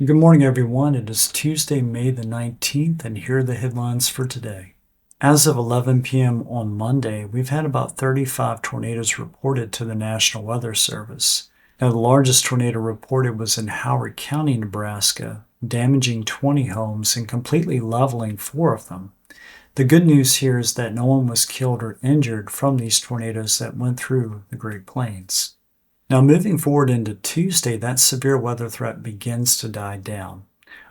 Good morning, everyone. It is Tuesday, May the 19th, and here are the headlines for today. As of 11 p.m. on Monday, we've had about 35 tornadoes reported to the National Weather Service. Now, the largest tornado reported was in Howard County, Nebraska, damaging 20 homes and completely leveling 4 of them. The good news here is that no one was killed or injured from these tornadoes that went through the Great Plains. Now, moving forward into Tuesday, that severe weather threat begins to die down.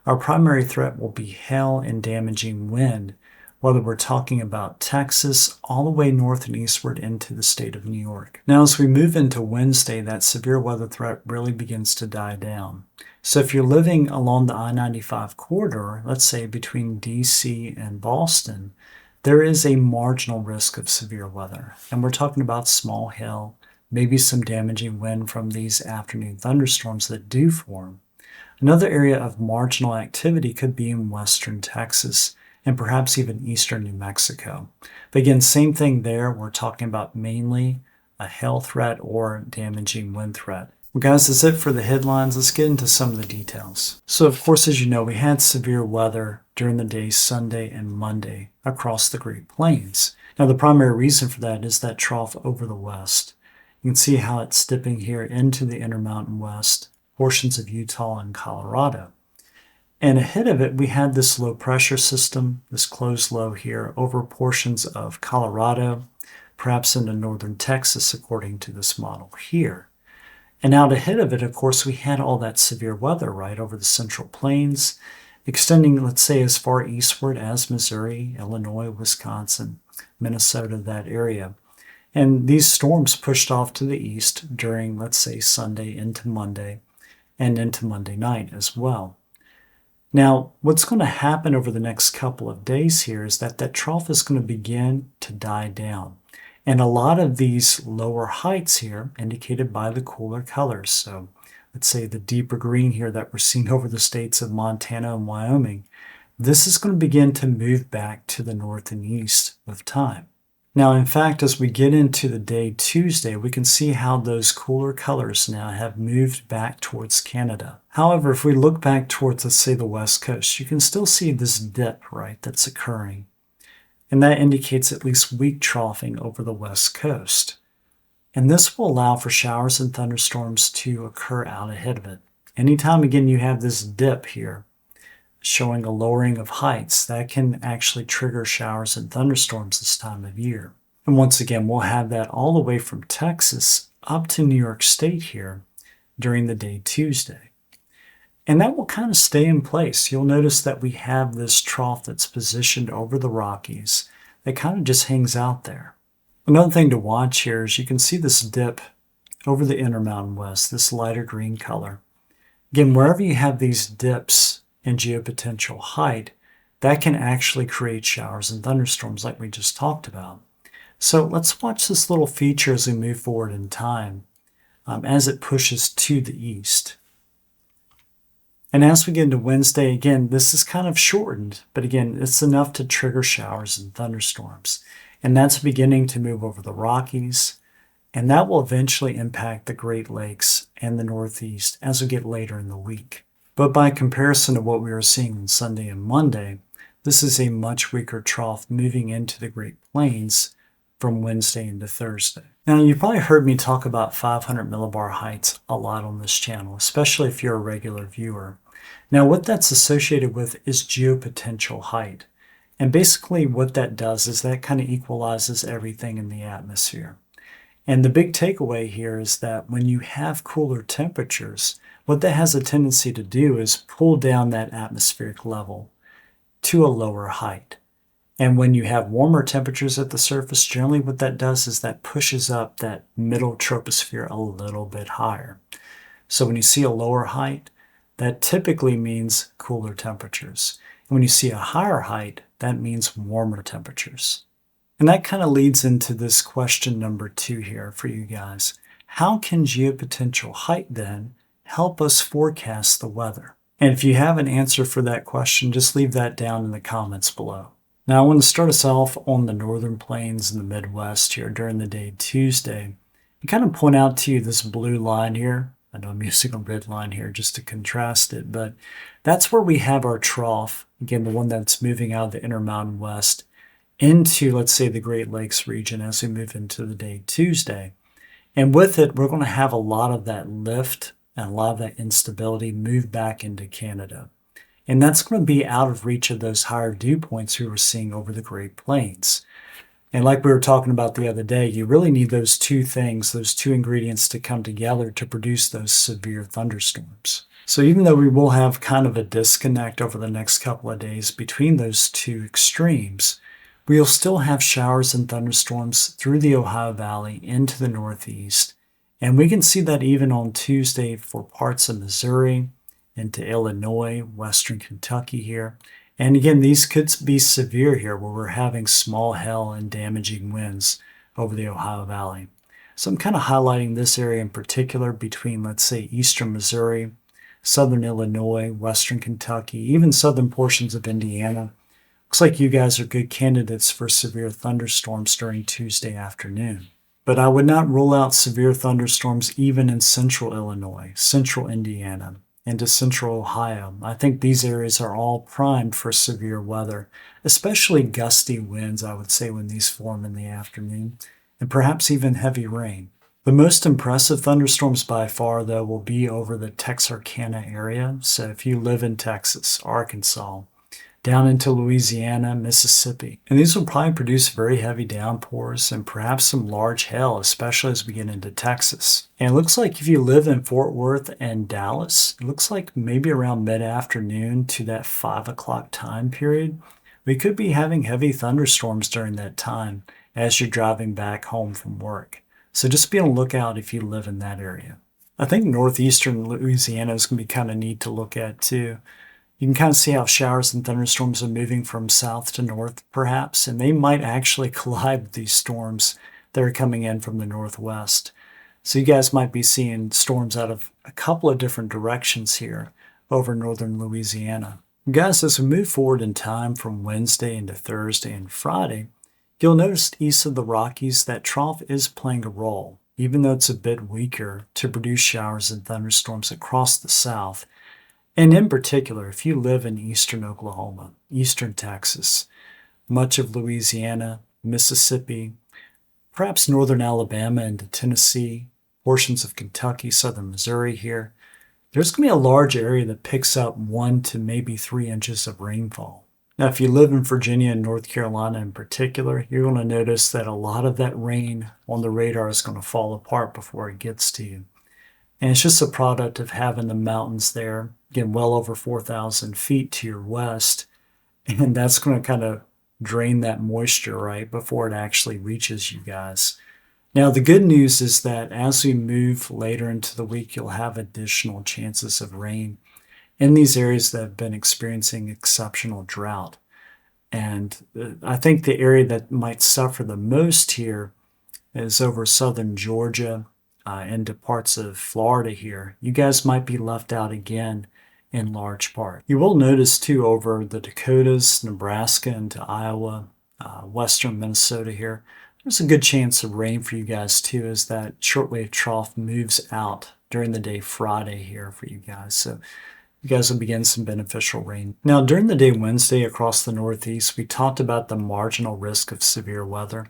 Our primary threat will be hail and damaging wind, whether we're talking about Texas all the way north and eastward into the state of New York. Now, as we move into Wednesday, that severe weather threat really begins to die down. So if you're living along the I-95 corridor, let's say between DC and Boston, there is a marginal risk of severe weather. And we're talking about small hail, maybe some damaging wind from these afternoon thunderstorms that do form. Another area of marginal activity could be in western Texas and perhaps even eastern New Mexico. But again, same thing there. We're talking about mainly a hail threat or damaging wind threat. Well, guys, that's it for the headlines. Let's get into some of the details. So, of course, as you know, we had severe weather during the day Sunday and Monday across the Great Plains. Now, the primary reason for that is that trough over the west. You can see how it's dipping here into the Intermountain West, portions of Utah and Colorado. And ahead of it, we had this low pressure system, this closed low here over portions of Colorado, perhaps into northern Texas, according to this model here. And out ahead of it, of course, we had all that severe weather right over the Central Plains, extending, let's say, as far eastward as Missouri, Illinois, Wisconsin, Minnesota, that area. And these storms pushed off to the east during, let's say, Sunday into Monday and into Monday night as well. Now, what's going to happen over the next couple of days here is that trough is going to begin to die down. And a lot of these lower heights here, indicated by the cooler colors, so let's say the deeper green here that we're seeing over the states of Montana and Wyoming, this is going to begin to move back to the north and east with time. Now, in fact, as we get into the day Tuesday, we can see how those cooler colors now have moved back towards Canada. However, if we look back towards, let's say, the West Coast, you can still see this dip, right, that's occurring. And that indicates at least weak troughing over the West Coast. And this will allow for showers and thunderstorms to occur out ahead of it. Anytime, again, you have this dip here, showing a lowering of heights, that can actually trigger showers and thunderstorms this time of year. And once again, we'll have that all the way from Texas up to New York State here during the day Tuesday. And that will kind of stay in place. You'll notice that we have this trough that's positioned over the Rockies that kind of just hangs out there. Another thing to watch here is you can see this dip over the Intermountain West, this lighter green color. Again, wherever you have these dips and geopotential height, that can actually create showers and thunderstorms like we just talked about. So let's watch this little feature as we move forward in time as it pushes to the east. And as we get into Wednesday, again, this is kind of shortened, but again, it's enough to trigger showers and thunderstorms. And that's beginning to move over the Rockies, and that will eventually impact the Great Lakes and the Northeast as we get later in the week. But by comparison to what we were seeing on Sunday and Monday, this is a much weaker trough moving into the Great Plains from Wednesday into Thursday. Now, you've probably heard me talk about 500 millibar heights a lot on this channel, especially if you're a regular viewer. Now, what that's associated with is geopotential height. And basically what that does is that kind of equalizes everything in the atmosphere. And the big takeaway here is that when you have cooler temperatures, what that has a tendency to do is pull down that atmospheric level to a lower height. And when you have warmer temperatures at the surface, generally what that does is that pushes up that middle troposphere a little bit higher. So when you see a lower height, that typically means cooler temperatures. And when you see a higher height, that means warmer temperatures. And that kind of leads into this question number 2 here for you guys. How can geopotential height then help us forecast the weather? And if you have an answer for that question, just leave that down in the comments below. Now, I want to start us off on the northern plains in the Midwest here during the day Tuesday and kind of point out to you this blue line here I know I'm using a red line here just to contrast it, but that's where we have our trough. Again, the one that's moving out of the Intermountain West into, let's say, the Great Lakes region as we move into the day Tuesday. And with it, we're going to have a lot of that lift and a lot of that instability move back into Canada. And that's going to be out of reach of those higher dew points we were seeing over the Great Plains. And like we were talking about the other day, you really need those two things, those two ingredients to come together to produce those severe thunderstorms. So even though we will have kind of a disconnect over the next couple of days between those two extremes, we'll still have showers and thunderstorms through the Ohio Valley into the Northeast. And we can see that even on Tuesday for parts of Missouri, into Illinois, western Kentucky here. And again, these could be severe here where we're having small hail and damaging winds over the Ohio Valley. So I'm kind of highlighting this area in particular between, let's say, eastern Missouri, southern Illinois, western Kentucky, even southern portions of Indiana. Looks like you guys are good candidates for severe thunderstorms during Tuesday afternoon. But I would not rule out severe thunderstorms even in central Illinois, central Indiana, into central Ohio. I think these areas are all primed for severe weather, especially gusty winds, I would say, when these form in the afternoon, and perhaps even heavy rain. The most impressive thunderstorms by far, though, will be over the Texarkana area. So if you live in Texas, Arkansas, down into Louisiana, Mississippi. And these will probably produce very heavy downpours and perhaps some large hail, especially as we get into Texas. And it looks like if you live in Fort Worth and Dallas, it looks like maybe around mid-afternoon to that 5 o'clock time period, we could be having heavy thunderstorms during that time as you're driving back home from work. So just be on the lookout if you live in that area. I think northeastern Louisiana is going to be kind of neat to look at too. You can kind of see how showers and thunderstorms are moving from south to north, perhaps, and they might actually collide with these storms that are coming in from the northwest. So you guys might be seeing storms out of a couple of different directions here over northern Louisiana. Guys, as we move forward in time from Wednesday into Thursday and Friday, you'll notice east of the Rockies that trough is playing a role, even though it's a bit weaker, to produce showers and thunderstorms across the south. And in particular, if you live in eastern Oklahoma, eastern Texas, much of Louisiana, Mississippi, perhaps northern Alabama into Tennessee, portions of Kentucky, southern Missouri here, there's going to be a large area that picks up 1 to maybe 3 inches of rainfall. Now, if you live in Virginia and North Carolina in particular, you're going to notice that a lot of that rain on the radar is going to fall apart before it gets to you. And it's just a product of having the mountains there, again, well over 4,000 feet to your west. And that's going to kind of drain that moisture, right, before it actually reaches you guys. Now, the good news is that as we move later into the week, you'll have additional chances of rain in these areas that have been experiencing exceptional drought. And I think the area that might suffer the most here is over southern Georgia, into parts of Florida here. You guys might be left out again in large part. You will notice too over the Dakotas, Nebraska into Iowa, western Minnesota here, there's a good chance of rain for you guys too as that shortwave trough moves out during the day Friday here for you guys. So you guys will begin some beneficial rain. Now during the day Wednesday across the Northeast, we talked about the marginal risk of severe weather.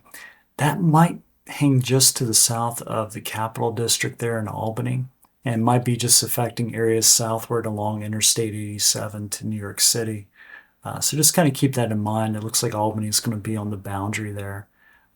That might hang just to the south of the Capital District there in Albany and might be just affecting areas southward along Interstate 87 to New York City. So just kind of keep that in mind. It looks like Albany is going to be on the boundary there.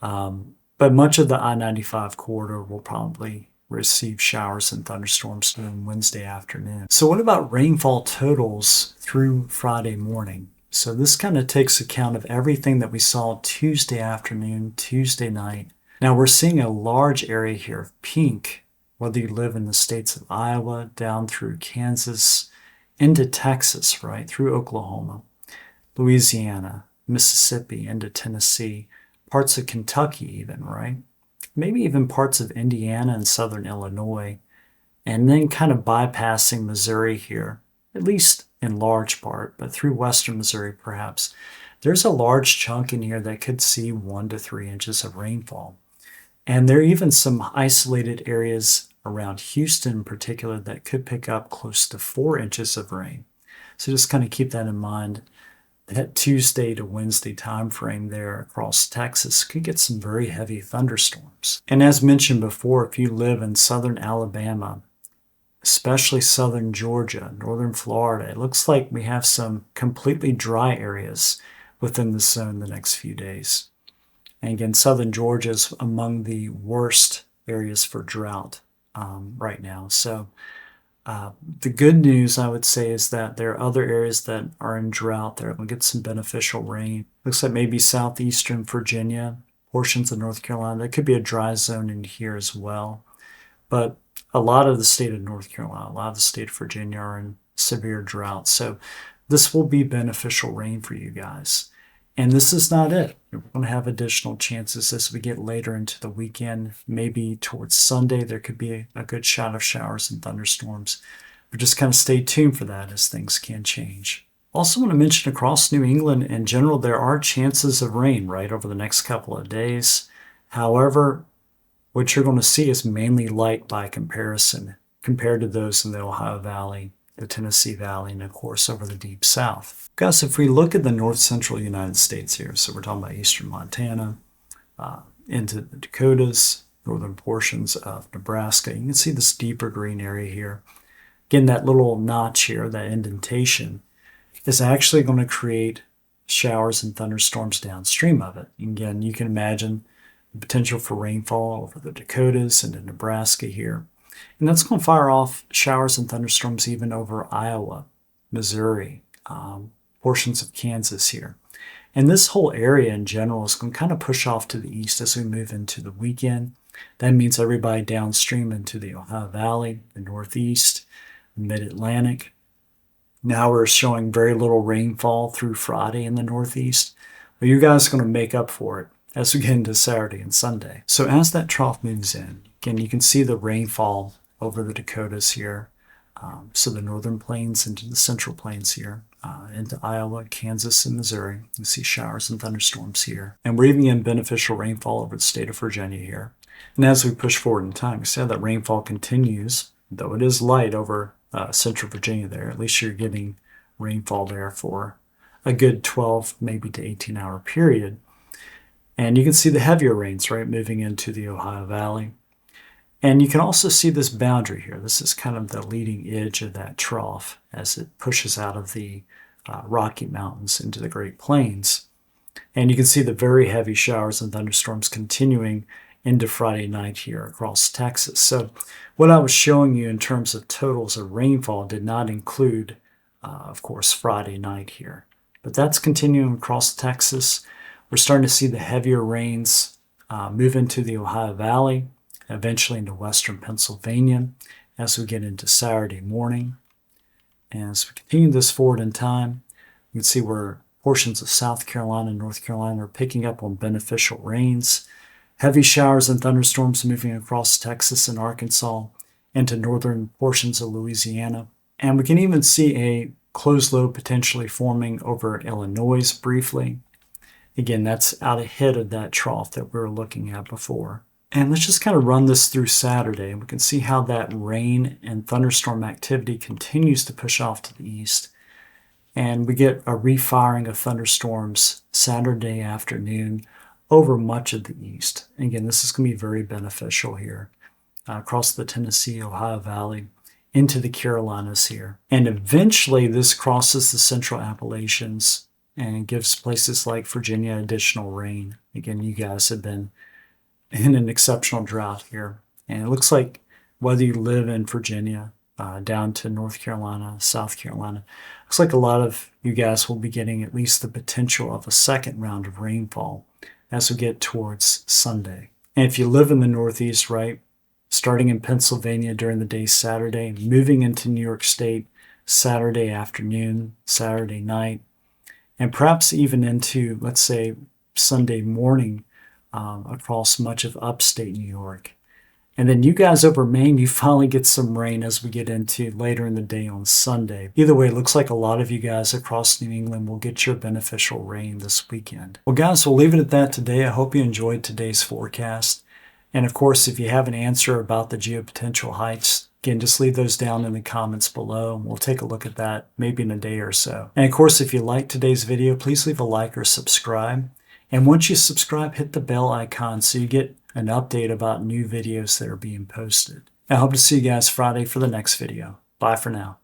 But much of the I-95 corridor will probably receive showers and thunderstorms during Wednesday afternoon. So what about rainfall totals through Friday morning? So this kind of takes account of everything that we saw Tuesday afternoon, Tuesday night. Now we're seeing a large area here of pink, whether you live in the states of Iowa, down through Kansas, into Texas, right, through Oklahoma, Louisiana, Mississippi, into Tennessee, parts of Kentucky even, right? Maybe even parts of Indiana and southern Illinois, and then kind of bypassing Missouri here, at least in large part, but through western Missouri perhaps. There's a large chunk in here that could see 1 to 3 inches of rainfall. And there are even some isolated areas around Houston in particular that could pick up close to 4 inches of rain. So just kind of keep that in mind. That Tuesday to Wednesday time frame there across Texas could get some very heavy thunderstorms. And as mentioned before, if you live in southern Alabama, especially southern Georgia, northern Florida, it looks like we have some completely dry areas within the zone the next few days. And again, southern Georgia is among the worst areas for drought right now. So the good news, I would say, is that there are other areas that are in drought that will get some beneficial rain. Looks like maybe southeastern Virginia, portions of North Carolina. There could be a dry zone in here as well. But a lot of the state of North Carolina, a lot of the state of Virginia are in severe drought. So this will be beneficial rain for you guys. And this is not it. We're going to have additional chances as we get later into the weekend. Maybe towards Sunday, there could be a good shot of showers and thunderstorms. But just kind of stay tuned for that as things can change. Also want to mention across New England in general, there are chances of rain, right, over the next couple of days. However, what you're going to see is mainly light by comparison compared to those in the Ohio Valley, the Tennessee Valley, and of course over the deep south. Guys, if we look at the north central United States here, so we're talking about eastern Montana, into the Dakotas, northern portions of Nebraska, you can see this deeper green area here. Again, that little notch here, that indentation, is actually going to create showers and thunderstorms downstream of it. Again, you can imagine the potential for rainfall over the Dakotas and in Nebraska here. And that's going to fire off showers and thunderstorms even over Iowa, Missouri, portions of Kansas here. And this whole area in general is going to kind of push off to the east as we move into the weekend. That means everybody downstream into the Ohio Valley, the Northeast, Mid-Atlantic. Now we're showing very little rainfall through Friday in the Northeast. But you guys are going to make up for it as we get into Saturday and Sunday. So as that trough moves in, again, you can see the rainfall over the Dakotas here. So the northern plains into the central plains here, into Iowa, Kansas, and Missouri. You see showers and thunderstorms here. And we're even getting beneficial rainfall over the state of Virginia here. And as we push forward in time, you see how that rainfall continues, though it is light over central Virginia there. At least you're getting rainfall there for a good 12, maybe to 18-hour period. And you can see the heavier rains, right, moving into the Ohio Valley. And you can also see this boundary here. This is kind of the leading edge of that trough as it pushes out of the Rocky Mountains into the Great Plains. And you can see the very heavy showers and thunderstorms continuing into Friday night here across Texas. So what I was showing you in terms of totals of rainfall did not include, of course, Friday night here. But that's continuing across Texas. We're starting to see the heavier rains move into the Ohio Valley, eventually into western Pennsylvania as we get into Saturday morning. And as we continue this forward in time, you can see where portions of South Carolina and North Carolina are picking up on beneficial rains. Heavy showers and thunderstorms moving across Texas and Arkansas into northern portions of Louisiana. And we can even see a closed low potentially forming over Illinois briefly. Again, that's out ahead of that trough that we were looking at before. And let's just kind of run this through Saturday. We can see how that rain and thunderstorm activity continues to push off to the east. And we get a refiring of thunderstorms Saturday afternoon over much of the east. And again, this is going to be very beneficial here across the Tennessee, Ohio Valley, into the Carolinas here. And eventually this crosses the central Appalachians and gives places like Virginia additional rain. Again, you guys have been in an exceptional drought here. And it looks like whether you live in Virginia, down to North Carolina, South Carolina, looks like a lot of you guys will be getting at least the potential of a second round of rainfall as we get towards Sunday. And if you live in the Northeast, right, starting in Pennsylvania during the day Saturday, moving into New York State Saturday afternoon, Saturday night, and perhaps even into, let's say, Sunday morning, across much of upstate New York. And then you guys over Maine, you finally get some rain as we get into later in the day on Sunday. Either way, it looks like a lot of you guys across New England will get your beneficial rain this weekend. Well, guys, we'll leave it at that today. I hope you enjoyed today's forecast. And of course, if you have an answer about the geopotential heights, again, just leave those down in the comments below, and we'll take a look at that maybe in a day or so. And of course, if you liked today's video, please leave a like or subscribe. And once you subscribe, hit the bell icon so you get an update about new videos that are being posted. I hope to see you guys Friday for the next video. Bye for now.